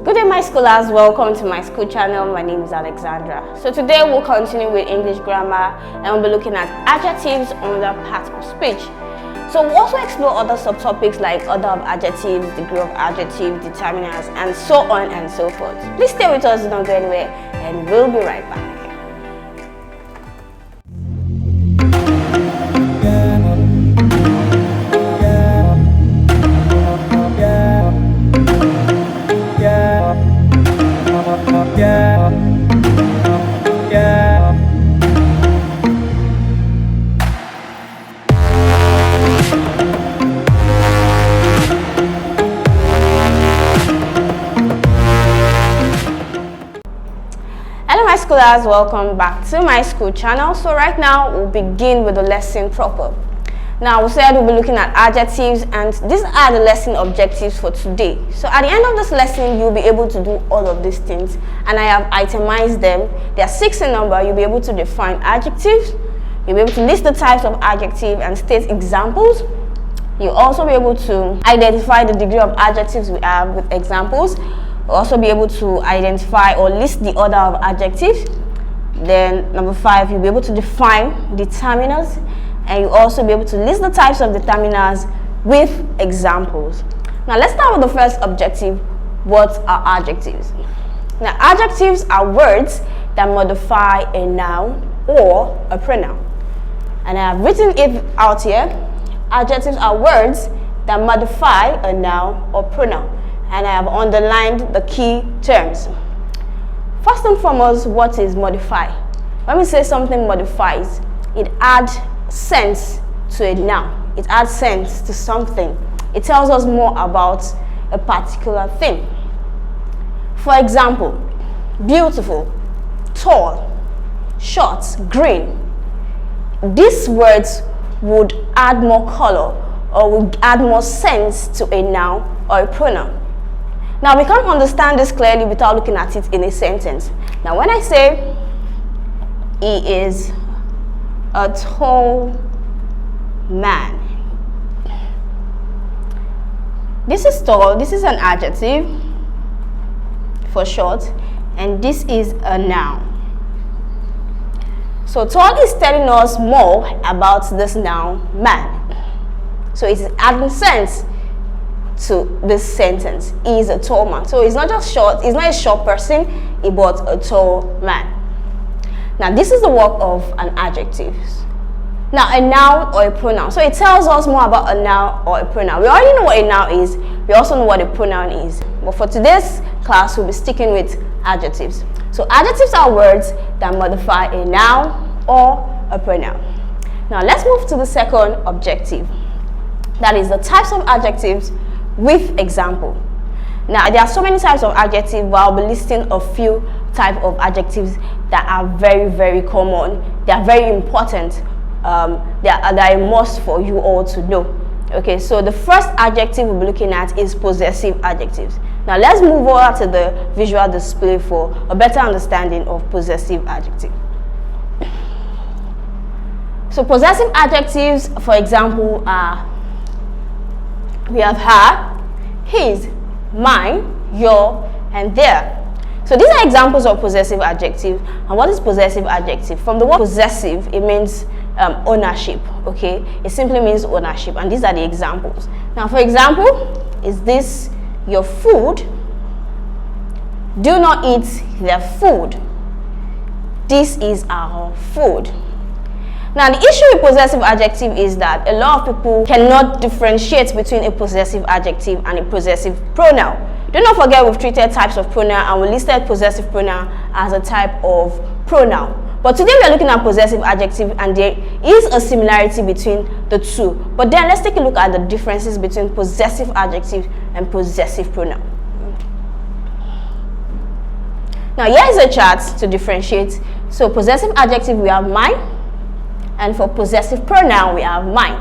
Good day, my scholars. Welcome to my school channel. My name is Alexandra. So today we'll continue with English grammar and we'll be looking at adjectives under part of speech. So we'll also explore other subtopics like order of adjectives, degree of adjectives, determinants, and so on and so forth. Please stay with us, don't go anywhere, and we'll be right back. Hello my scholars, welcome back to my school channel. So right now we'll begin with the lesson proper. Now we said we'll be looking at adjectives, and these are the lesson objectives for today. So at the end of this lesson you'll be able to do all of these things, and I have itemized them. There are 6 in number. You'll be able to define adjectives, you'll be able to list the types of adjective and state examples. You'll also be able to identify the degree of adjectives we have with examples. You'll also be able to identify or list the order of adjectives. Then number 5, you'll be able to define determinants, and you'll also be able to list the types of determinants with examples. Now let's start with the first objective. What are adjectives? Now adjectives are words that modify a noun or a pronoun, and I have written it out here. Adjectives are words that modify a noun or pronoun, and I have underlined the key terms. First and foremost, what is modify? When we say something modifies, it adds sense to a noun. It adds sense to something. It tells us more about a particular thing. For example, beautiful, tall, short, green. These words would add more color or would add more sense to a noun or a pronoun. Now we can't understand this clearly without looking at it in a sentence. Now when I say he is a tall man, this is tall, this is an adjective for short, and this is a noun. So tall is telling us more about this noun man. So it is adding sense to this sentence. He is a tall man. So it's not just short, it's not a short person, but a tall man. Now this is the work of an adjective. Now a noun or a pronoun. So it tells us more about a noun or a pronoun. We already know what a noun is. We also know what a pronoun is. But for today's class, we'll be sticking with adjectives. So adjectives are words that modify a noun or a pronoun. Now let's move to the second objective. That is the types of adjectives with example. Now there are so many types of adjectives, but I'll be listing a few types of adjectives that are very, very common. They are very important. They are a must for you all to know. Okay, so the first adjective we'll be looking at is possessive adjectives. Now let's move over to the visual display for a better understanding of possessive adjective. So possessive adjectives, for example, are we have her, his, mine, your, and their. So these are examples of possessive adjective. And what is possessive adjective? From the word possessive, it means ownership. Okay, it simply means ownership, and these are the examples. Now for example, is this your food? Do not eat their food. This is our food. Now the issue with possessive adjective is that a lot of people cannot differentiate between a possessive adjective and a possessive pronoun. Do not forget we've treated types of pronoun, and we listed possessive pronoun as a type of pronoun. But today we are looking at possessive adjective, and there is a similarity between the two. But then let's take a look at the differences between possessive adjective and possessive pronoun. Now here is a chart to differentiate. So possessive adjective we have mine, and for possessive pronoun we have mine.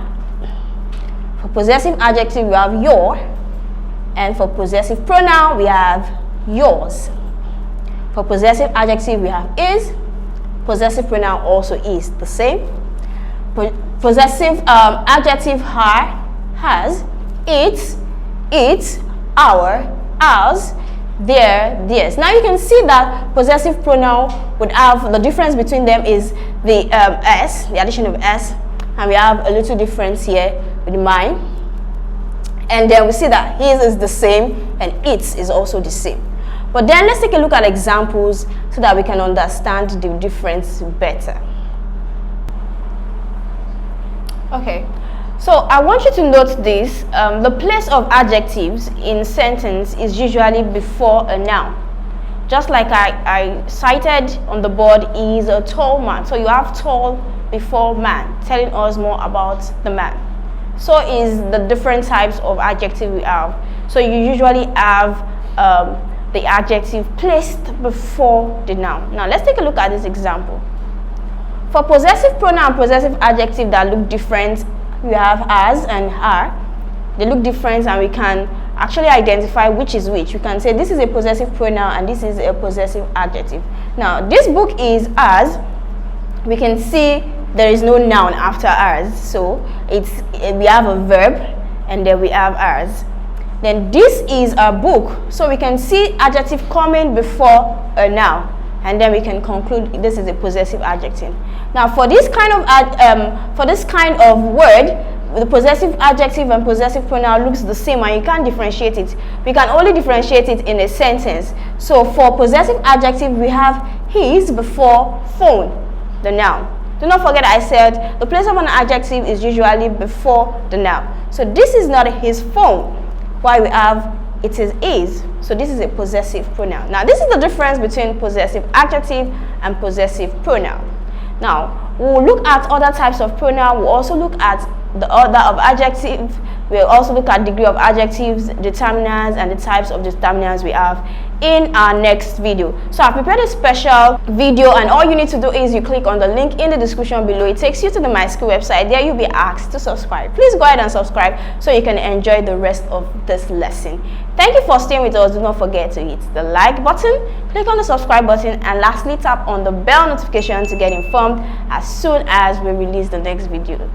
For possessive adjective we have your, and for possessive pronoun we have yours. For possessive adjective we have is. Possessive pronoun also is the same. Possessive adjective her, has, its, our, ours, their, theirs. Now you can see that possessive pronoun would have, the difference between them is the s, the addition of s, and we have a little difference here with mine. And then we see that his is the same and its is also the same. But then let's take a look at examples so that we can understand the difference better. Okay, so I want you to note this. The place of adjectives in sentence is usually before a noun. Just like I cited on the board, he is a tall man. So you have tall before man, telling us more about the man. So is the different types of adjective we have. So you usually have the adjective placed before the noun. Now let's take a look at this example. For possessive pronoun and possessive adjective that look different, we have as and are. They look different and we can actually identify which is which. We can say this is a possessive pronoun and this is a possessive adjective. Now this book is as. We can see there is no noun after as, so we have a verb and then we have as. Then this is a book, so we can see adjective coming before a noun, and then we can conclude this is a possessive adjective. Now for this kind of word, the possessive adjective and possessive pronoun looks the same and you can't differentiate it. We can only differentiate it in a sentence. So for possessive adjective, we have his before phone, the noun. Do not forget I said the place of an adjective is usually before the noun. So this is not his phone. Why we have it is. So this is a possessive pronoun. Now this is the difference between possessive adjective and possessive pronoun. Now we'll look at other types of pronoun. We'll also look at the order of adjective. We'll also look at degree of adjectives, determinants, and the types of determinants we have in our next video. So I've prepared a special video, and all you need to do is you click on the link in the description below. It takes you to the My School website. There you'll be asked to subscribe. Please go ahead and subscribe so you can enjoy the rest of this lesson. Thank you for staying with us. Do not forget to hit the like button, click on the subscribe button, and lastly tap on the bell notification to get informed as soon as we release the next video.